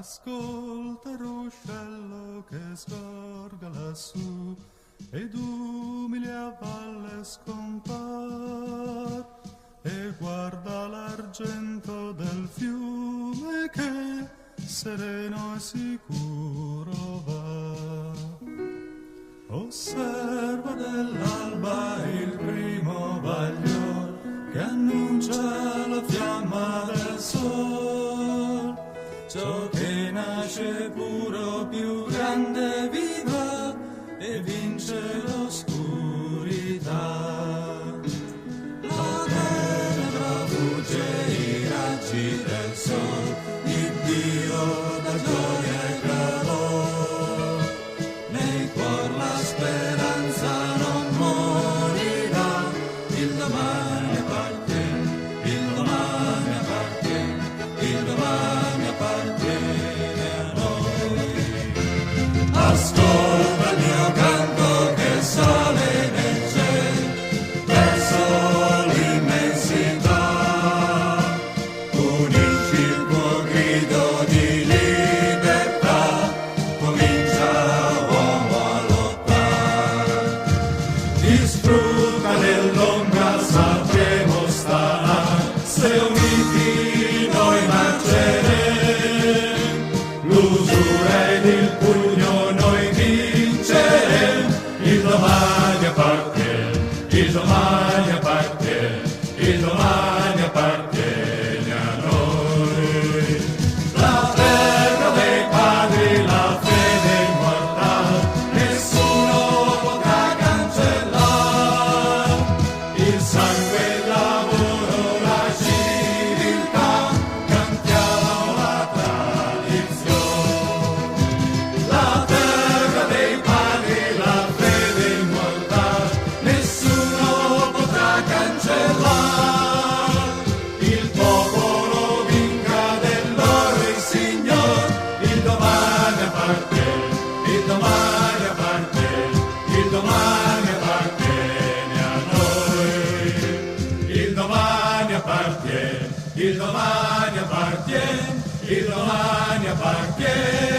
Ascolta il ruscello che scorga lassù ed umili a valle scompar e guarda l'argento del fiume che sereno e sicuro va. Osserva dell'alba il primo baglior che annuncia la fiamma del sol. Ciò che nasce puro più grande viva e vince l'oscurità. La tenebra fugge i raggi del sol, il Dio da gioia e calor. Nei cuor la speranza non morirà, il domani appartiene, il domani appartiene, il domani appartiene a noi. Ascolta il mio canto che sale nel cielo verso l'immensità. Unisci il tuo grido di libertà, comincia uomo a lottare. Disfrutta dell'ombra sapremo stare, se uniti noi marceremo. L'usura ed il pugno noi vinceremo. Il domani appartiene, il domani appartiene, il domani appartiene a noi. La terra dei padri, la fede immortale, nessuno potrà cancellare. Il sangue, il lavoro, la civiltà, cantiamo la tradizione. La terra dei padri, la fede immortale, nessuno potrà cancellare. Il popolo vinca del loro il Signore. Il domani appartiene, il domani appartiene, il domani appartiene a noi. Il domani appartiene, il domani appartiene, il domani appartiene.